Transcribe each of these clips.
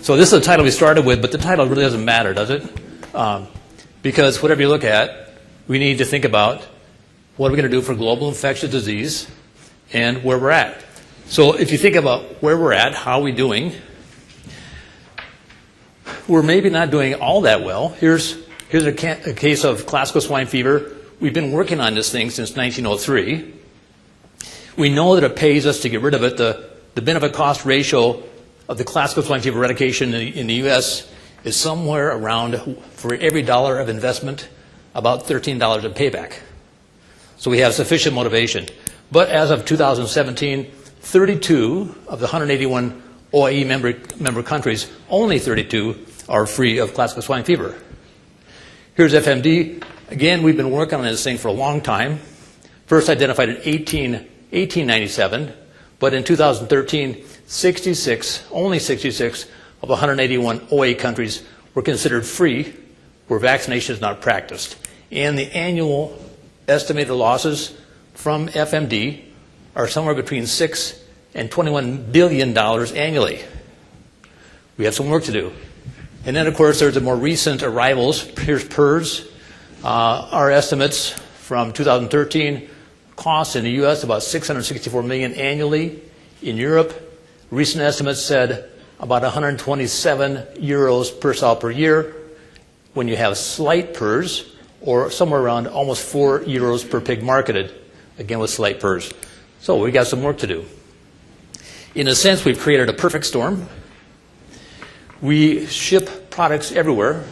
So this is the title we started with, but the title really doesn't matter, does it? Because whatever you look at, we need to think about what are we going to do for global infectious disease and where we're at. So if you think about where we're at, how are we doing? We're maybe not doing all that well. Here's a case of classical swine fever. We've been working on this thing since 1903. We know that it pays us to get rid of it. The benefit-cost ratio of the classical swine fever eradication in the U.S. is somewhere around, for every dollar of investment, about $13 of payback. So we have sufficient motivation. But as of 2017, 32 of the 181 OIE member countries, only 32 are free of classical swine fever. Here's FMD. Again, we've been working on this thing for a long time. First identified in 1897, but in 2013, only 66 of 181 OA countries were considered free where vaccination is not practiced. And the annual estimated losses from FMD are somewhere between $6 and $21 billion annually. We have some work to do. And then, of course, there's the more recent arrivals. Here's PRRS. Our estimates from 2013, costs in the U.S. about $664 million annually. In Europe, recent estimates said about 127 euros per sow per year when you have slight PRRS, or somewhere around almost 4 euros per pig marketed, again with slight PRRS. So we got some work to do. In a sense, we've created a perfect storm. We ship products everywhere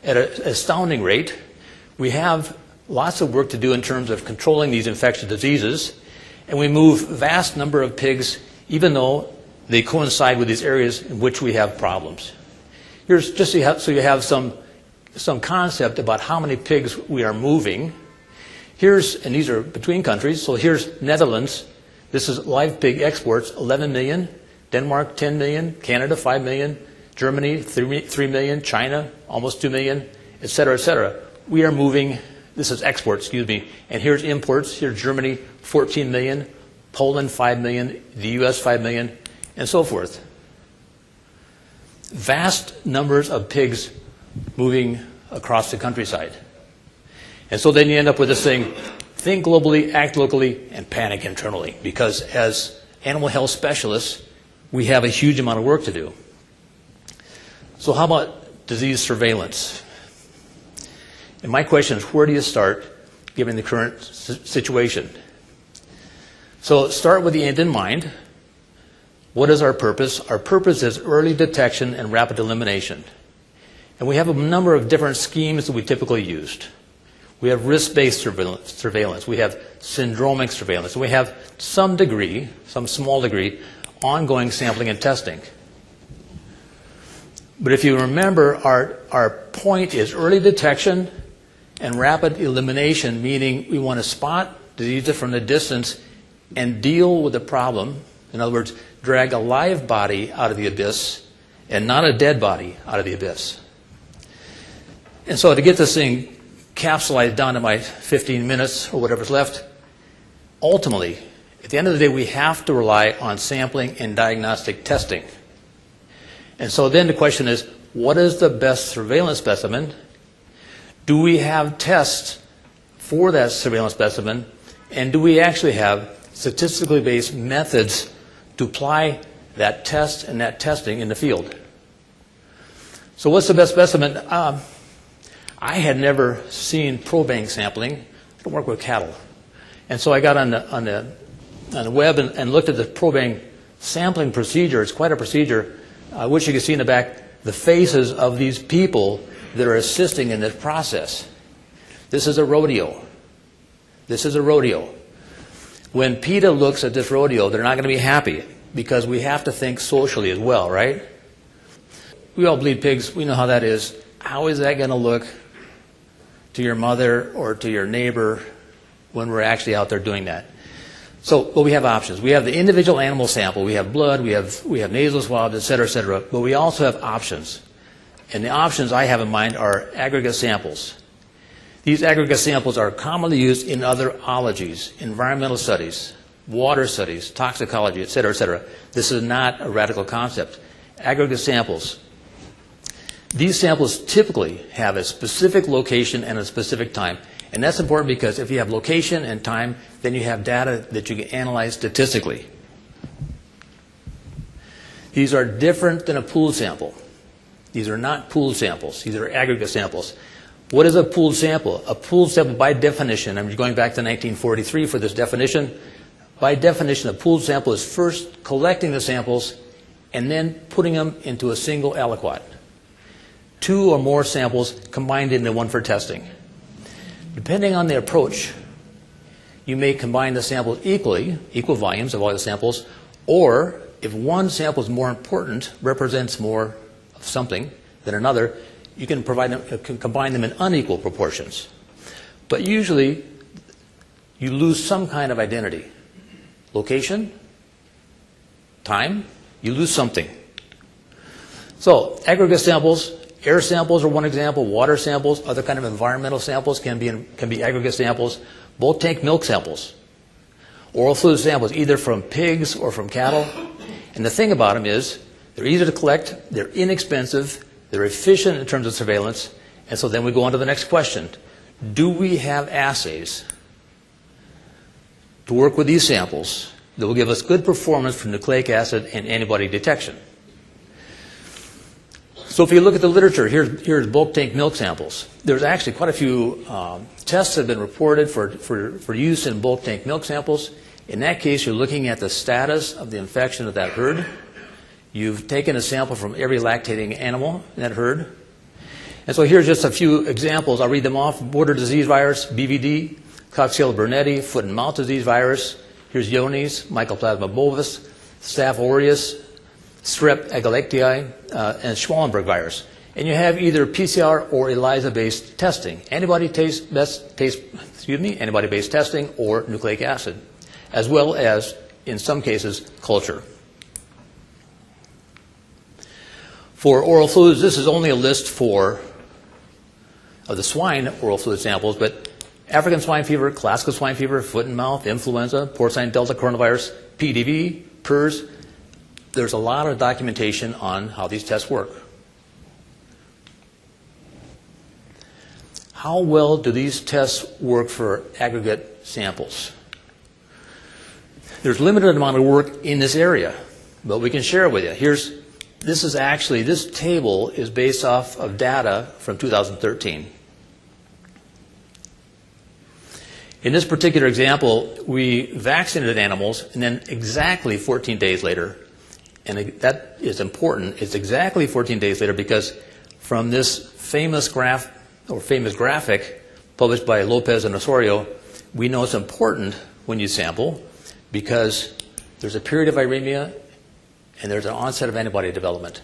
at an astounding rate. We have lots of work to do in terms of controlling these infectious diseases, and we move vast number of pigs even though they coincide with these areas in which we have problems. Here's just so you have some concept about how many pigs we are moving. And these are between countries, so here's Netherlands. This is live pig exports, 11 million. Denmark, 10 million. Canada, 5 million. Germany, 3 million. China, almost 2 million, et cetera, et cetera. We are moving, this is exports, excuse me, and here's imports. Here's Germany, 14 million. Poland, 5 million. The US, 5 million, and so forth. Vast numbers of pigs moving across the countryside. And so then you end up with this thing, think globally, act locally, and panic internally. Because as animal health specialists, we have a huge amount of work to do. So how about disease surveillance? And my question is, where do you start given the current situation? So start with the end in mind. What is our purpose? Our purpose is early detection and rapid elimination. And we have a number of different schemes that we typically used. We have risk-based surveillance. We have syndromic surveillance. And we have some degree, some small degree, ongoing sampling and testing. But if you remember, our point is early detection and rapid elimination, meaning we want to spot diseases from the distance and deal with the problem. In other words, drag a live body out of the abyss and not a dead body out of the abyss. And so to get this thing capsulized down to my 15 minutes or whatever's left, ultimately, at the end of the day, we have to rely on sampling and diagnostic testing. And so then the question is, what is the best surveillance specimen? Do we have tests for that surveillance specimen? And do we actually have statistically based methods to apply that test and that testing in the field? So what's the best specimen? I had never seen probank sampling. I don't work with cattle. And so I got on the web and looked at the probank sampling procedure. It's quite a procedure. I wish you could see in the back the faces of these people that are assisting in this process. This is a rodeo. This is a rodeo. When PETA looks at this rodeo, they're not going to be happy because we have to think socially as well, right? We all bleed pigs. We know how that is. How is that going to look to your mother or to your neighbor when we're actually out there doing that? So, well, we have options. We have the individual animal sample. We have blood. We have nasal swabs, et cetera, et cetera. But we also have options. And the options I have in mind are aggregate samples. These aggregate samples are commonly used in other ologies, environmental studies, water studies, toxicology, et cetera, et cetera. This is not a radical concept. Aggregate samples. These samples typically have a specific location and a specific time. And that's important because if you have location and time, then you have data that you can analyze statistically. These are different than a pooled sample. These are not pooled samples. These are aggregate samples. What is a pooled sample? A pooled sample, by definition, I'm going back to 1943 for this definition. By definition, a pooled sample is first collecting the samples and then putting them into a single aliquot. 2 or more samples combined into one for testing. Depending on the approach, you may combine the samples equally, equal volumes of all the samples, or if one sample is more important, represents more of something than another, you can combine them in unequal proportions. But usually, you lose some kind of identity. Location, time, you lose something. So, aggregate samples, air samples are one example, water samples, other kind of environmental samples can be aggregate samples, bulk tank milk samples, oral fluid samples, either from pigs or from cattle. And the thing about them is, they're easy to collect, they're inexpensive, they're efficient in terms of surveillance, and so then we go on to the next question. Do we have assays to work with these samples that will give us good performance for nucleic acid and antibody detection? So if you look at the literature, here's bulk tank milk samples. There's actually quite a few tests that have been reported for use in bulk tank milk samples. In that case, you're looking at the status of the infection of that herd. You've taken a sample from every lactating animal in that herd. And so here's just a few examples. I'll read them off. Border disease virus, BVD, Coxiella burnetii, foot and mouth disease virus. Here's Johne's, Mycoplasma bovis, Staph aureus, Strep agalactiae, and Schmallenberg virus. And you have either PCR or ELISA-based testing, antibody-based testing or nucleic acid, as well as, in some cases, culture. For oral fluids, this is only a list of the swine oral fluid samples, but African swine fever, classical swine fever, foot and mouth, influenza, porcine delta coronavirus, PDV, PRRS. There's a lot of documentation on how these tests work. How well do these tests work for aggregate samples? There's limited amount of work in this area, but we can share it with you. This table is based off of data from 2013. In this particular example, we vaccinated animals, and then exactly 14 days later, and that is important, it's exactly 14 days later because from this famous graphic published by Lopez and Osorio, we know it's important when you sample because there's a period of viremia and there's an onset of antibody development.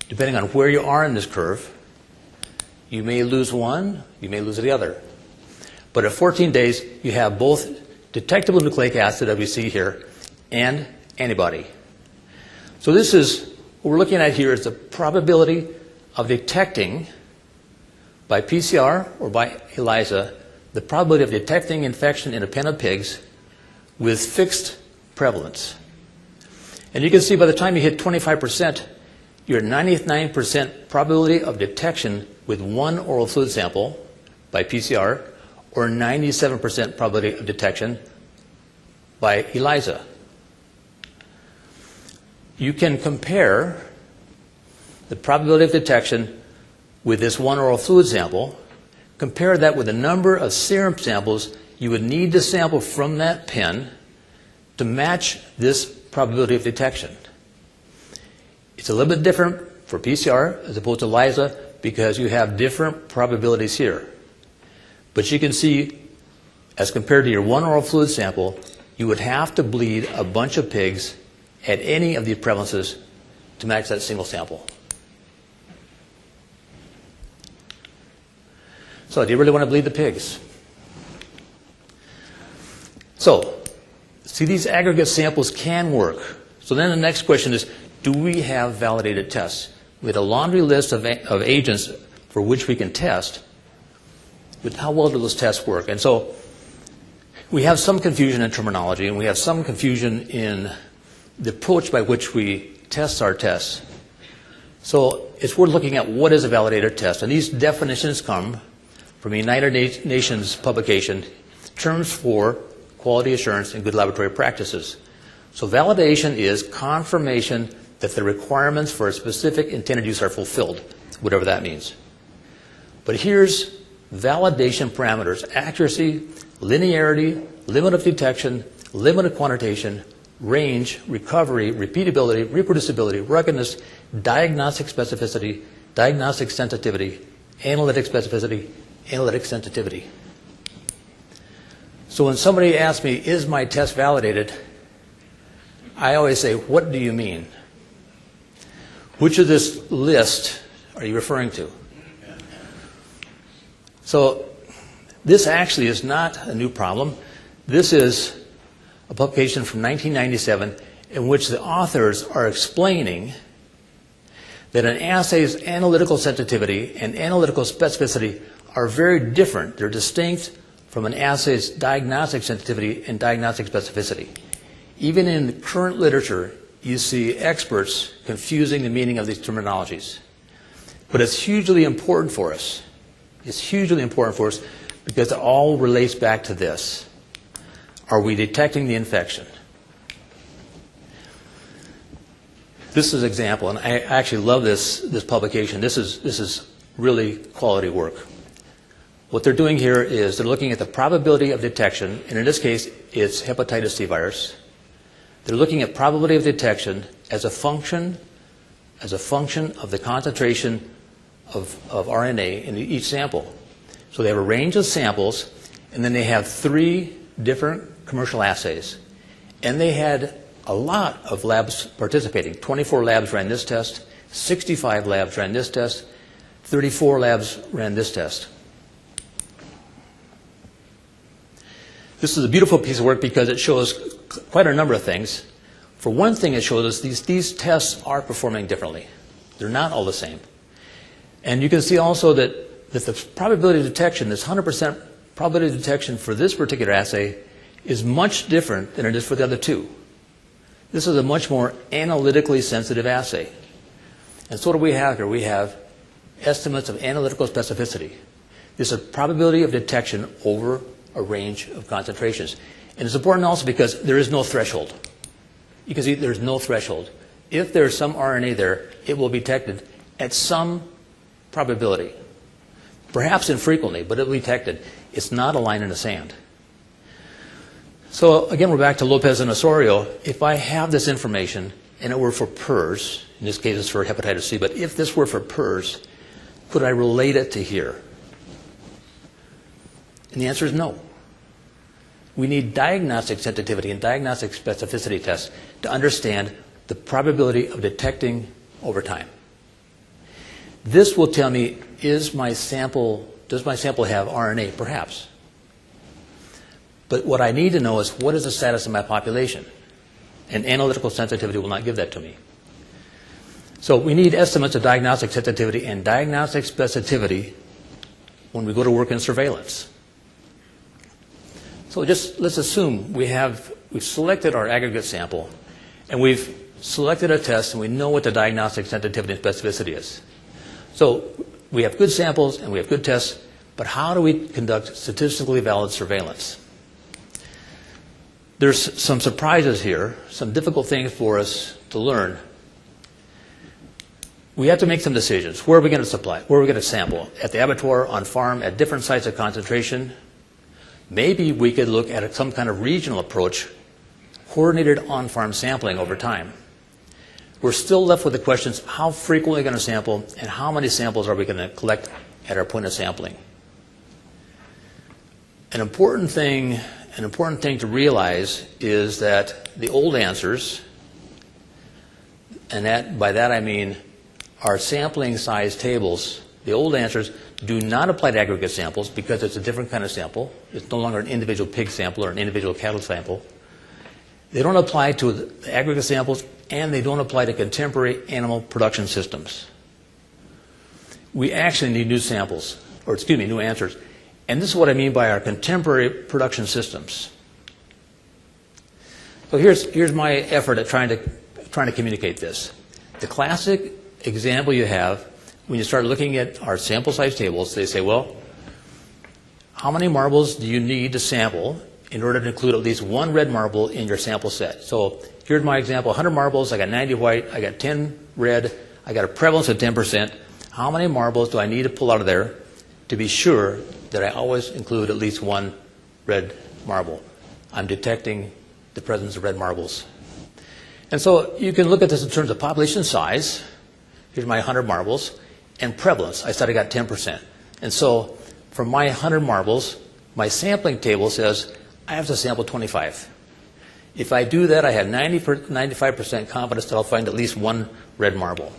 Depending on where you are in this curve, you may lose one, you may lose the other. But at 14 days, you have both detectable nucleic acid that we see here and antibody. So this is, what we're looking at here is the probability of detecting by PCR or by ELISA, the probability of detecting infection in a pen of pigs with fixed prevalence. And you can see by the time you hit 25%, you're at 99% probability of detection with one oral fluid sample by PCR, or 97% probability of detection by ELISA. You can compare the probability of detection with this one oral fluid sample, compare that with the number of serum samples you would need to sample from that pen to match this probability of detection. It's a little bit different for PCR as opposed to ELISA because you have different probabilities here. But you can see, as compared to your one oral fluid sample, you would have to bleed a bunch of pigs at any of these prevalences to match that single sample. So do you really want to bleed the pigs? So, see, these aggregate samples can work. So then the next question is, do we have validated tests? We had a laundry list of agents for which we can test, but how well do those tests work? And so we have some confusion in terminology, and we have some confusion in the approach by which we test our tests. So it's worth looking at what is a validated test. And these definitions come from a United Nations publication, Terms for Quality Assurance and Good Laboratory Practices. So validation is confirmation that the requirements for a specific intended use are fulfilled, whatever that means. But here's validation parameters: accuracy, linearity, limit of detection, limit of quantitation, range, recovery, repeatability, reproducibility, ruggedness, diagnostic specificity, diagnostic sensitivity, analytic specificity, analytic sensitivity. So when somebody asks me, is my test validated, I always say, what do you mean? Which of this list are you referring to? So this actually is not a new problem. This is a publication from 1997 in which the authors are explaining that an assay's analytical sensitivity and analytical specificity are very different. They're distinct from an assay's diagnostic sensitivity and diagnostic specificity. Even in current literature, you see experts confusing the meaning of these terminologies. But it's hugely important for us. It's hugely important for us because it all relates back to this. Are we detecting the infection? This is an example, and I actually love this publication. This is really quality work. What they're doing here is they're looking at the probability of detection, and in this case, it's hepatitis C virus. They're looking at probability of detection as a function of the concentration of RNA in each sample. So they have a range of samples, and then they have 3 different commercial assays. And they had a lot of labs participating. 24 labs ran this test, 65 labs ran this test, 34 labs ran this test. This is a beautiful piece of work because it shows quite a number of things. For one thing, it shows us these tests are performing differently. They're not all the same. And you can see also that the probability of detection, this 100% probability of detection for this particular assay, is much different than it is for the other 2. This is a much more analytically sensitive assay. And so what do we have here? We have estimates of analytical specificity. This is a probability of detection over a range of concentrations. And it's important also because there is no threshold. You can see there's no threshold. If there's some RNA there, it will be detected at some probability. Perhaps infrequently, but it will be detected. It's not a line in the sand. So again, we're back to Lopez and Osorio. If I have this information and it were for PRRS, in this case it's for hepatitis C, but if this were for PRRS, could I relate it to here? And the answer is no. We need diagnostic sensitivity and diagnostic specificity tests to understand the probability of detecting over time. This will tell me, does my sample have RNA? Perhaps. But what I need to know is, what is the status of my population? And analytical sensitivity will not give that to me. So we need estimates of diagnostic sensitivity and diagnostic specificity when we go to work in surveillance. So just let's assume we've selected our aggregate sample, and we've selected a test, and we know what the diagnostic sensitivity and specificity is. So we have good samples and we have good tests, but how do we conduct statistically valid surveillance? There's some surprises here, some difficult things for us to learn. We have to make some decisions. Where are we going to supply? Where are we going to sample? At the abattoir, on farm, at different sites of concentration? Maybe we could look at some kind of regional approach, coordinated on-farm sampling over time. We're still left with the questions, how frequently are we going to sample, and how many samples are we going to collect at our point of sampling? An important thing to realize is that the old answers, and by that I mean our sampling size tables, the old answers do not apply to aggregate samples because it's a different kind of sample. It's no longer an individual pig sample or an individual cattle sample. They don't apply to the aggregate samples, and they don't apply to contemporary animal production systems. We actually need new samples, or excuse me, new answers. And this is what I mean by our contemporary production systems. So here's my effort at trying to communicate this. The classic example you have when you start looking at our sample size tables, they say, well, how many marbles do you need to sample in order to include at least one red marble in your sample set? So here's my example, 100 marbles, I got 90 white, I got 10 red, I got a prevalence of 10%. How many marbles do I need to pull out of there to be sure that I always include at least one red marble? I'm detecting the presence of red marbles. And so you can look at this in terms of population size. Here's my 100 marbles. And prevalence. I said I got 10%. And so for my 100 marbles, my sampling table says I have to sample 25. If I do that, I have 95% confidence that I'll find at least one red marble.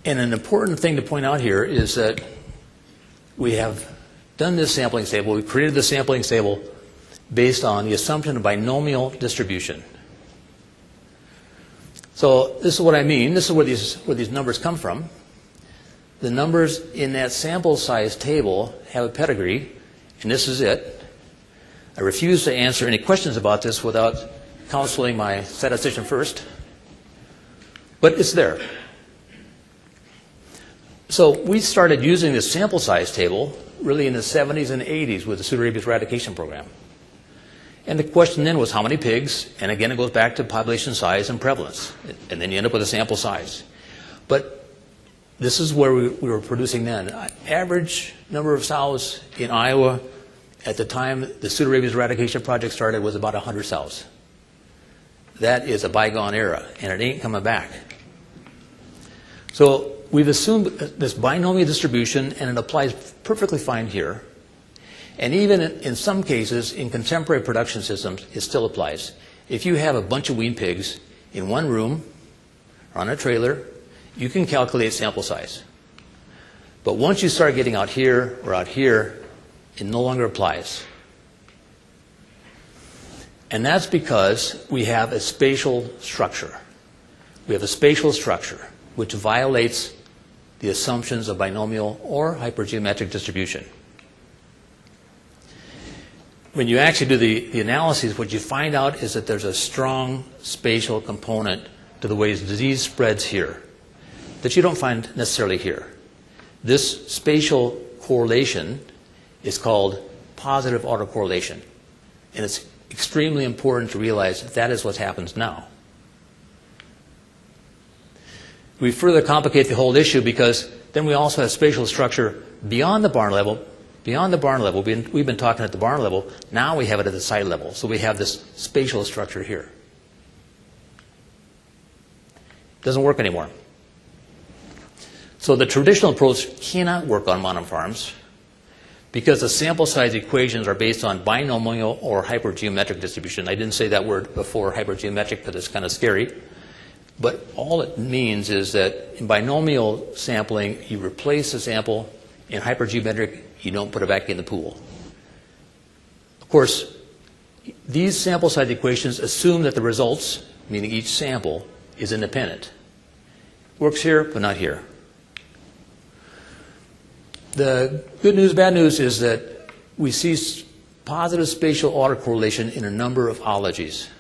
And an important thing to point out here is that we have done this sampling table. We created the sampling table based on the assumption of binomial distribution. So this is what I mean. This is where these numbers come from. The numbers in that sample size table have a pedigree, and this is it. I refuse to answer any questions about this without counseling my statistician first, but it's there. So we started using this sample size table really in the 70s and 80s with the pseudorabies eradication program. And the question then was how many pigs, and again it goes back to population size and prevalence, and then you end up with a sample size. But this is where we were producing then. Average number of sows in Iowa at the time the pseudorabies eradication project started was about 100 sows. That is a bygone era, and it ain't coming back. So we've assumed this binomial distribution, and it applies perfectly fine here. And even in some cases, in contemporary production systems, it still applies. If you have a bunch of wean pigs in one room or on a trailer, you can calculate sample size. But once you start getting out here or out here, it no longer applies. And that's because we have a spatial structure. We have a spatial structure which violates the assumptions of binomial or hypergeometric distribution. When you actually do the analyses, what you find out is that there's a strong spatial component to the ways disease spreads here that you don't find necessarily here. This spatial correlation is called positive autocorrelation, and it's extremely important to realize that is what happens now. We further complicate the whole issue because then we also have spatial structure beyond the barn level. Beyond the barn level, we've been talking at the barn level, now we have it at the site level. So we have this spatial structure here. It doesn't work anymore. So the traditional approach cannot work on mono farms because the sample size equations are based on binomial or hypergeometric distribution. I didn't say that word before, hypergeometric, because it's kind of scary. But all it means is that in binomial sampling, you replace the sample. In hypergeometric, you don't put it back in the pool. Of course, these sample size equations assume that the results, meaning each sample, is independent. Works here, but not here. The good news, bad news is that we see positive spatial autocorrelation in a number of ologies.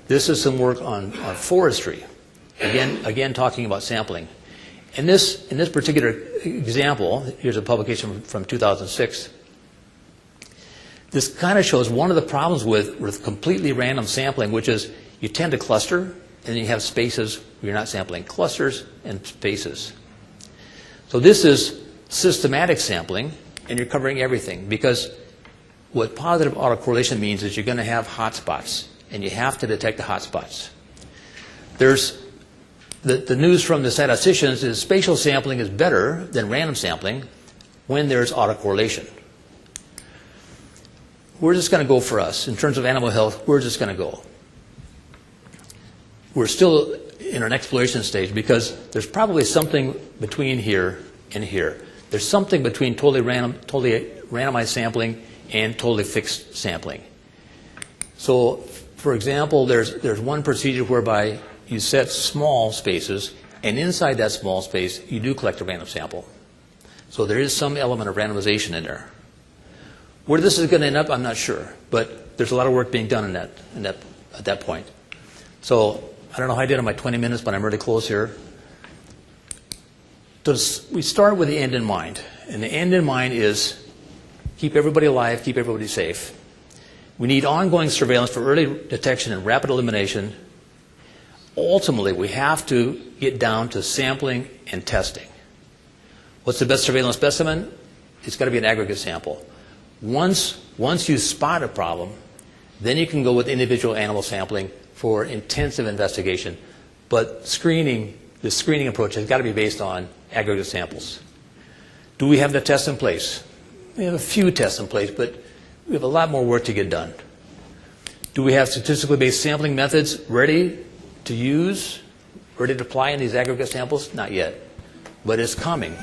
This is some work on forestry. Again, talking about sampling. In this particular example, here's a publication from 2006. This kind of shows one of the problems with completely random sampling, which is you tend to cluster, and then you have spaces where you're not sampling. Clusters and spaces. So this is systematic sampling, and you're covering everything, because what positive autocorrelation means is you're going to have hotspots, and you have to detect the hotspots. There's the news from the statisticians is spatial sampling is better than random sampling when there's autocorrelation. Where's this going to go for us? In terms of animal health, where's this going to go? We're still in an exploration stage because there's probably something between here and here. There's something between totally randomized sampling and totally fixed sampling. So, for example, there's one procedure whereby you set small spaces, and inside that small space, you do collect a random sample. So there is some element of randomization in there. Where this is going to end up, I'm not sure. But there's a lot of work being done at that point. So I don't know how I did on my 20 minutes, but I'm really close here. We start with the end in mind. And the end in mind is keep everybody alive, keep everybody safe. We need ongoing surveillance for early detection and rapid elimination. Ultimately, we have to get down to sampling and testing. What's the best surveillance specimen? It's got to be an aggregate sample. Once you spot a problem, then you can go with individual animal sampling for intensive investigation. But the screening approach has got to be based on aggregate samples. Do we have the tests in place? We have a few tests in place, but we have a lot more work to get done. Do we have statistically based sampling methods ready to use, ready to apply in these aggregate samples? Not yet, but it's coming.